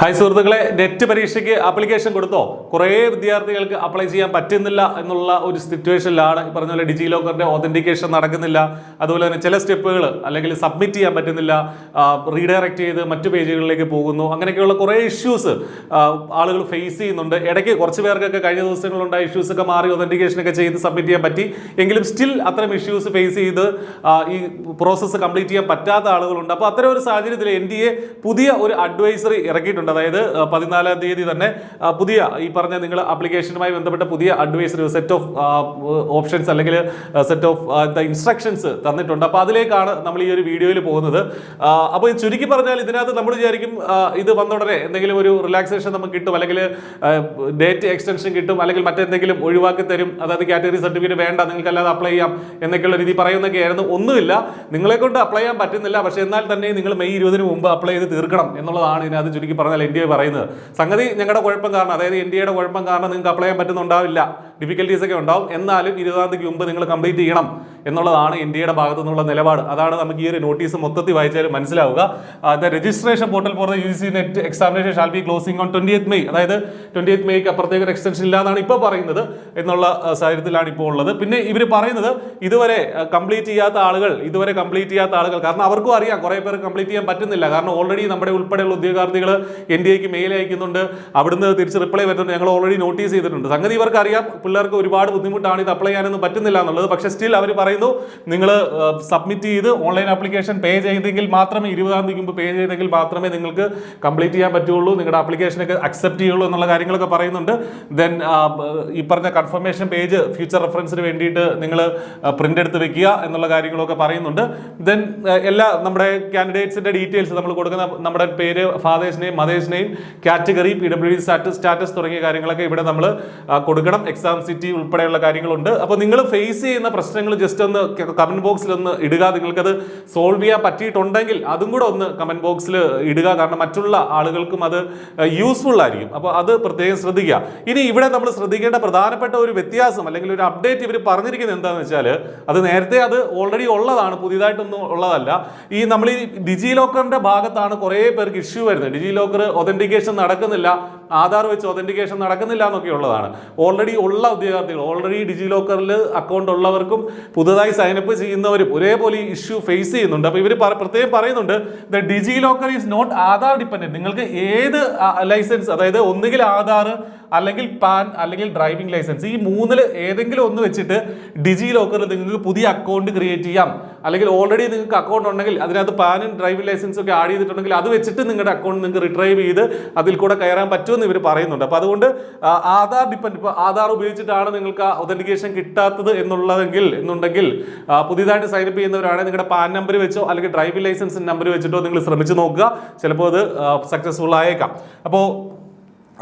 Hi സുഹൃത്തുക്കളെ, net പരീക്ഷയ്ക്ക് application കൊടുത്തോ? കുറേ വിദ്യാർത്ഥികൾക്ക് അപ്ലൈ ചെയ്യാൻ പറ്റുന്നില്ല എന്നുള്ള ഒരു സിറ്റുവേഷനിലാണ്. ഈ പറഞ്ഞ പോലെ ഡിജി ലോക്കറിന്റെ ഓതന്റിക്കേഷൻ നടക്കുന്നില്ല. അതുപോലെ തന്നെ ചില സ്റ്റെപ്പുകൾ അല്ലെങ്കിൽ സബ്മിറ്റ് ചെയ്യാൻ പറ്റുന്നില്ല, റീഡയറക്റ്റ് ചെയ്ത് മറ്റു പേജുകളിലേക്ക് പോകുന്നു. അങ്ങനെയൊക്കെയുള്ള കുറേ ഇഷ്യൂസ് ആളുകൾ ഫേസ് ചെയ്യുന്നുണ്ട്. ഇടയ്ക്ക് കുറച്ച് പേർക്കൊക്കെ കഴിഞ്ഞ ദിവസങ്ങളുണ്ടായ ഇഷ്യൂസ് ഒക്കെ മാറി ഒതന്റിക്കേഷൻ ഒക്കെ ചെയ്ത് സബ്മിറ്റ് ചെയ്യാൻ പറ്റി. എങ്കിലും സ്റ്റിൽ അത്തരം ഇഷ്യൂസ് ഫേസ് ചെയ്ത് ഈ പ്രോസസ്സ് കംപ്ലീറ്റ് ചെയ്യാൻ പറ്റാത്ത ആളുകളുണ്ട്. അപ്പോൾ അത്തരം ഒരു സാഹചര്യത്തിൽ NTA പുതിയ ഒരു അഡ്വൈസറി ഇറക്കിയിട്ടുണ്ട്. അതായത് 14-ാം തീയതി തന്നെ പുതിയ ഈ പറഞ്ഞ നിങ്ങൾ ആപ്ലിക്കേഷനുമായി ബന്ധപ്പെട്ട പുതിയ അഡ്വൈസറി സെറ്റ് ഓഫ് ഓപ്ഷൻസ് അല്ലെങ്കിൽ സെറ്റ് ഓഫ് ഇൻസ്ട്രക്ഷൻസ് തന്നിട്ടുണ്ട്. അപ്പോൾ അതിലേക്കാണ് നമ്മൾ ഈ ഒരു വീഡിയോയിൽ പോകുന്നത്. അപ്പോൾ ചുരുക്കി പറഞ്ഞാൽ ഇതിനകത്ത് നമ്മൾ വിചാരിക്കും ഇത് വന്നുടനെ എന്തെങ്കിലും ഒരു റിലാക്സേഷൻ നമുക്ക് കിട്ടും, അല്ലെങ്കിൽ ഡേറ്റ് എക്സ്റ്റൻഷൻ കിട്ടും, അല്ലെങ്കിൽ മറ്റെന്തെങ്കിലും ഒഴിവാക്കി തരും, അതായത് കാറ്റഗറി സർട്ടിഫിക്കറ്റ് വേണ്ട, നിങ്ങൾക്ക് അല്ലാതെ അപ്ലൈ ചെയ്യാം എന്നൊക്കെയുള്ള രീതി പറയുന്നൊക്കെയായിരുന്നു. ഒന്നുമില്ല, നിങ്ങളെ കൊണ്ട് അപ്ലൈ ചെയ്യാൻ പറ്റുന്നില്ല. പക്ഷേ എന്നാൽ തന്നെ നിങ്ങൾ മെയ് 20 മുമ്പ് അപ്ലൈ ചെയ്ത് തീർക്കണം എന്നുള്ളതാണ് ഇതിനകത്ത് ചുരുക്കി പറഞ്ഞാൽ NTA പറയുന്നത്. സംഗതി ഞങ്ങളുടെ കുഴപ്പം കാരണം, അതായത് NTAയുടെ കുഴപ്പം കാരണം നിങ്ങൾക്ക് അപ്ലൈ ചെയ്യാൻ പറ്റുന്നുണ്ടാവില്ല, ഡിഫിക്കൽട്ടീസ് ഒക്കെ ഉണ്ടാവും. എന്നാലും 20-ാം തീയതിക്ക് മുമ്പ് നിങ്ങൾ കംപ്ലീറ്റ് ചെയ്യണം എന്നുള്ളതാണ് NTAയുടെ ഭാഗത്തു നിന്നുള്ള നിലപാട്. അതാണ് നമുക്ക് ഈ ഒരു നോട്ടീസ് മൊത്തത്തിൽ വായിച്ചാൽ മനസ്സിലാവുക. The registration portal for the UGC net examination shall be closing on 20th May. അതായത് 20th May അപ്പുറത്തേക്ക് ഒരു എക്സ്റ്റൻഷൻ ഇല്ലാതാണ് ഇപ്പോൾ പറയുന്നത് എന്നുള്ള സാഹചര്യത്തിലാണ് ഇപ്പോൾ ഉള്ളത്. പിന്നെ ഇവർ പറയുന്നത് ഇതുവരെ കംപ്ലീറ്റ് ചെയ്യാത്ത ആളുകൾ കാരണം അവർക്കും അറിയാം കുറേ പേർ കംപ്ലീറ്റ് ചെയ്യാൻ പറ്റുന്നില്ല. കാരണം ഓൾറെഡി നമ്മുടെ ഉൾപ്പെടെയുള്ള ഉദ്യോഗാർത്ഥികൾ NTAക്ക് മെയിൽ അയക്കുന്നുണ്ട്, അവിടുന്ന് തിരിച്ച് റിപ്ലൈ വരുന്നുണ്ട്, ഞങ്ങൾ ഓൾറെഡി നോട്ടീസ് ചെയ്തിട്ടുണ്ട്. സംഗതി ഇവർക്ക് അറിയാം, പിള്ളേർക്ക് ഒരുപാട് ബുദ്ധിമുട്ടാണ്, ഇത് അപ്ലൈ ചെയ്യാനൊന്നും പറ്റുന്നില്ല എന്നുള്ളത്. പക്ഷേ സ്റ്റിൽ അവർ പറയുന്നു നിങ്ങൾ സബ്മിറ്റ് ചെയ്ത് ഓൺലൈൻ ആപ്ലിക്കേഷൻ പേ ചെയ്തെങ്കിൽ മാത്രമേ 20-ാം തീയതിക്ക് മുമ്പ് പേ ചെയ്തെങ്കിൽ മാത്രമേ നിങ്ങൾക്ക് കംപ്ലീറ്റ് ചെയ്യാൻ പറ്റുള്ളൂ, നിങ്ങളുടെ ആപ്ലിക്കേഷനൊക്കെ അക്സെപ്റ്റ് ചെയ്യുള്ളൂ എന്നുള്ള കാര്യങ്ങളൊക്കെ പറയുന്നുണ്ട്. ദെൻ ഈ പറഞ്ഞ കൺഫർമേഷൻ പേജ് ഫ്യൂച്ചർ റെഫറൻസിന് വേണ്ടിയിട്ട് നിങ്ങൾ പ്രിന്റ് എടുത്ത് വെക്കുക എന്നുള്ള കാര്യങ്ങളൊക്കെ പറയുന്നുണ്ട്. ദെൻ എല്ലാ നമ്മുടെ കാൻഡിഡേറ്റ്സിന്റെ ഡീറ്റെയിൽസ് നമ്മൾ കൊടുക്കുന്ന നമ്മുടെ പേര്, fathers name, mothers name, category, PWD status തുടങ്ങിയ കാര്യങ്ങളൊക്കെ ഇവിടെ നമ്മൾ കൊടുക്കണം. എക്സാം സിറ്റി ഉൾപ്പെടെയുള്ള കാര്യങ്ങളുണ്ട്. അപ്പോൾ നിങ്ങൾ ഫേസ് ചെയ്യുന്ന പ്രശ്നങ്ങൾ ജസ്റ്റ് ഒന്ന് കമന്റ് ബോക്സിൽ ഒന്ന് ഇടുക. നിങ്ങൾക്കത് സോൾവ് ചെയ്യാൻ പറ്റിയിട്ടുണ്ടെങ്കിൽ അതും കൂടെ ഒന്ന് കമന്റ് ബോക്സിൽ ഇടുക. കാരണം മറ്റുള്ള ആളുകൾക്കും അത് യൂസ്ഫുൾ ആയിരിക്കും. അപ്പോൾ അത് പ്രത്യേകം ശ്രദ്ധിക്കുക. ഇനി ഇവിടെ നമ്മൾ ശ്രദ്ധിക്കേണ്ട പ്രധാനപ്പെട്ട ഒരു വ്യത്യാസം അല്ലെങ്കിൽ ഒരു അപ്ഡേറ്റ് ഇവർ പറഞ്ഞിരിക്കുന്നത് എന്താണെന്ന് വെച്ചാൽ, അത് നേരത്തെ അത് ഓൾറെഡി ഉള്ളതാണ്, പുതിയതായിട്ടൊന്നും ഉള്ളതല്ല. നമ്മൾ ഈ ഡിജി ലോക്കറിന്റെ ഭാഗത്താണ് കുറേ പേർക്ക് ഇഷ്യൂ വരുന്നത്. ഡിജി ലോക്കർ ഒതന്റിക്കേഷൻ നടക്കുന്നില്ല, ആധാർ വെച്ച് ഒതന്റിക്കേഷൻ നടക്കുന്നില്ല എന്നൊക്കെ ഉള്ളതാണ്. ഓൾറെഡി ഉള്ള ഉദ്യോഗാർത്ഥികൾ, ഓൾറെഡി ഡിജി ലോക്കറിൽ അക്കൗണ്ട് ഉള്ളവർക്കും പുതുതായി സൈനപ്പ് ചെയ്യുന്നവരും ഒരേപോലെ ഈ ഇഷ്യൂ ഫേസ് ചെയ്യുന്നുണ്ട്. അപ്പോൾ ഇവർ പ്രത്യേകം പറയുന്നുണ്ട്, the DigiLocker is not Aadhaar dependent. നിങ്ങൾക്ക് ഏത് ലൈസൻസ്, അതായത് ഒന്നുകിൽ ആധാർ അല്ലെങ്കിൽ പാൻ അല്ലെങ്കിൽ ഡ്രൈവിംഗ് ലൈസൻസ്, ഈ മൂന്നിൽ ഏതെങ്കിലും ഒന്ന് വെച്ചിട്ട് ഡിജി ലോക്കറിൽ നിങ്ങൾക്ക് പുതിയ അക്കൗണ്ട് ക്രിയേറ്റ് ചെയ്യാം. അല്ലെങ്കിൽ ഓൾറെഡി നിങ്ങൾക്ക് അക്കൗണ്ട് ഉണ്ടെങ്കിൽ അതിനകത്ത് പാനും ഡ്രൈവിംഗ് ലൈസൻസും ഒക്കെ ആഡ് ചെയ്തിട്ടുണ്ടെങ്കിൽ അത് വെച്ചിട്ട് നിങ്ങളുടെ അക്കൗണ്ട് നിങ്ങൾക്ക് റിട്രൈവ് ചെയ്ത് അതിൽ കൂടെ കയറാൻ പറ്റുമെന്ന് ഇവർ പറയുന്നുണ്ട്. അപ്പോൾ അതുകൊണ്ട് ആധാർ ഡിപ്പെൻഡ്, ഇപ്പോൾ ആധാർ ഉപയോഗിച്ചിട്ടാണ് നിങ്ങൾക്ക് ഒതന്റിക്കേഷൻ കിട്ടാത്തത് എന്നുണ്ടെങ്കിൽ പുതിയതായിട്ട് സൈനപ്പ് ചെയ്യുന്നവരാണെങ്കിൽ നിങ്ങളുടെ പാൻ നമ്പർ വെച്ചോ അല്ലെങ്കിൽ ഡ്രൈവിംഗ് ലൈസൻസ് നമ്പർ വെച്ചിട്ടോ നിങ്ങൾ ശ്രമിച്ചു നോക്കുക. ചിലപ്പോൾ അത് സക്സസ്ഫുൾ ആയേക്കാം. അപ്പോൾ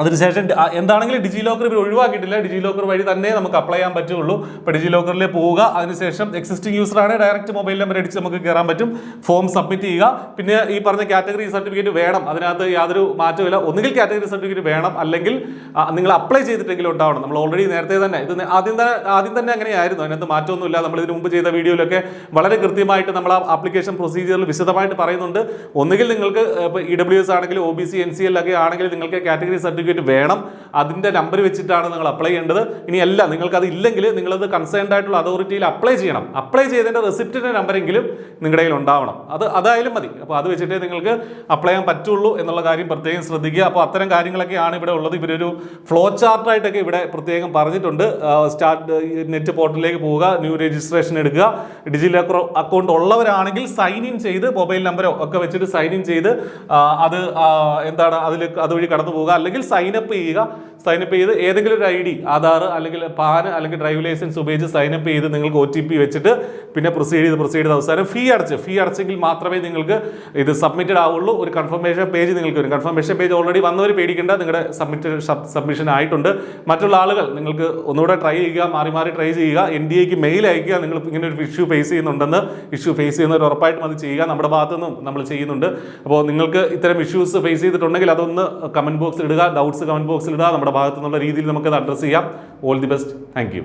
അതിനുശേഷം എന്താണെങ്കിലും ഡിജി ലോക്കർ ഇവർ ഒഴിവാക്കിയിട്ടില്ല, ഡിജി ലോക്കർ വഴി തന്നെ നമുക്ക് അപ്ലൈ ചെയ്യാൻ പറ്റുള്ളൂ. ഇപ്പോൾ ഡിജി ലോക്കറിൽ പോവുക, അതിനുശേഷം എക്സിസ്റ്റിംഗ് യൂസറാണ് ഡയറക്റ്റ് മൊബൈൽ നമ്പർ അടിച്ച് നമുക്ക് കയറാൻ പറ്റും, ഫോം സബ്മിറ്റ് ചെയ്യുക. പിന്നെ ഈ പറഞ്ഞ കാറ്റഗറി സർട്ടിഫിക്കറ്റ് വേണം, അതിനകത്ത് യാതൊരു മാറ്റമില്ല. ഒന്നുകിൽ കാറ്റഗറി സർട്ടിഫിക്കറ്റ് വേണം, അല്ലെങ്കിൽ നിങ്ങൾ അപ്ലൈ ചെയ്തിട്ടെങ്കിലും ഉണ്ടാവണം. നമ്മൾ ഓൾറെഡി നേരത്തെ തന്നെ ഇത് ആദ്യം തന്നെ അങ്ങനെയായിരുന്നു, അതിനകത്ത് മാറ്റമൊന്നുമില്ല. നമ്മൾ ഇതിനു മുമ്പ് ചെയ്ത വീഡിയോയിലൊക്കെ വളരെ കൃത്യമായിട്ട് നമ്മൾ ആ ആപ്ലിക്കേഷൻ പ്രൊസീജിയറിൽ വിശദമായിട്ട് പറയുന്നുണ്ട്. ഒന്നുകിൽ നിങ്ങൾക്ക് ഇപ്പോൾ EWS ആണെങ്കിൽ, OBC NCL ഒക്കെ ആണെങ്കിൽ നിങ്ങൾക്ക് കാറ്റഗറി സർട്ടിഫിക്കറ്റ് വേണം, അതിന്റെ നമ്പർ വെച്ചിട്ടാണ് നിങ്ങൾ അപ്ലൈ ചെയ്യേണ്ടത്. ഇനിയല്ല, നിങ്ങൾക്ക് അത് ഇല്ലെങ്കിൽ നിങ്ങളത് കൺസേൺഡ് ആയിട്ടുള്ള അതോറിറ്റിയിൽ അപ്ലൈ ചെയ്യണം. അപ്ലൈ ചെയ്തതിന്റെ റെസിപ്റ്റിന്റെ നമ്പറെങ്കിലും നിങ്ങളുടെ കയ്യിൽ ഉണ്ടാവണം. അതായാലും മതി. അപ്പോൾ അത് വെച്ചിട്ടേ നിങ്ങൾക്ക് അപ്ലൈ ചെയ്യാൻ പറ്റുള്ളൂ എന്നുള്ള കാര്യം പ്രത്യേകം ശ്രദ്ധിക്കുക. അപ്പോൾ അത്തരം കാര്യങ്ങളൊക്കെയാണ് ഇവിടെ ഉള്ളത്. ഇവരൊരു ഫ്ലോ ചാർട്ടായിട്ടൊക്കെ ഇവിടെ പ്രത്യേകം പറഞ്ഞിട്ടുണ്ട്. നെറ്റ് പോർട്ടലിലേക്ക് പോവുക, ന്യൂ രജിസ്ട്രേഷൻ എടുക്കുക. ഡിജി ലോക്കർ അക്കൗണ്ട് ഉള്ളവരാണെങ്കിൽ സൈൻ ഇൻ ചെയ്ത് മൊബൈൽ നമ്പറോ ഒക്കെ വെച്ചിട്ട് സൈൻ ഇൻ ചെയ്ത് അതുവഴി കടന്നു പോവുക. അല്ലെങ്കിൽ സൈനപ്പ് ചെയ്ത് ഏതെങ്കിലും ഒരു ID, ആധാർ അല്ലെങ്കിൽ പാൻ അല്ലെങ്കിൽ ഡ്രൈവിംഗ് ലൈസൻസ് ഉപയോഗിച്ച് സൈനപ്പ് ചെയ്ത് നിങ്ങൾക്ക് OTP വെച്ചിട്ട് പിന്നെ പ്രൊസീഡ് ചെയ്ത് അവസാനം ഫീ അടച്ചെങ്കിൽ മാത്രമേ നിങ്ങൾക്ക് ഇത് സബ്മിറ്റഡ് ആവുള്ളൂ. ഒരു കൺഫർമേഷൻ പേജ് നിങ്ങൾക്ക് വരും. കൺഫർമേഷൻ പേജ് ഓൾറെഡി വന്നവർ പേടിക്കേണ്ട, നിങ്ങളുടെ സബ്മിഷൻ ആയിട്ടുണ്ട്. മറ്റുള്ള ആളുകൾ നിങ്ങൾക്ക് ഒന്നുകൂടെ ട്രൈ ചെയ്യുക, മാറി ട്രൈ ചെയ്യുക. NTAക്ക് മെയിൽ അയക്കുക, നിങ്ങൾ ഇങ്ങനെ ഒരു ഇഷ്യൂ ഫേസ് ചെയ്യുന്നവർ ഉറപ്പായിട്ടും അത് ചെയ്യുക. നമ്മുടെ ഭാഗത്തുനിന്നും നമ്മൾ ചെയ്യുന്നുണ്ട്. അപ്പോൾ നിങ്ങൾക്ക് ഇത്തരം ഇഷ്യൂസ് ഫേസ് ചെയ്തിട്ടുണ്ടെങ്കിൽ അതൊന്ന് കമന്റ് ബോക്സിൽ ഇടുക, ഡൗട്ട്സ് കമന്റ് ബോക്സിൽ ഇടുക. നമ്മുടെ ഭാഗത്തു നിന്നുള്ള രീതിയിൽ നമുക്കത് അഡ്രസ്സ് ചെയ്യാം. All the best. Thank you.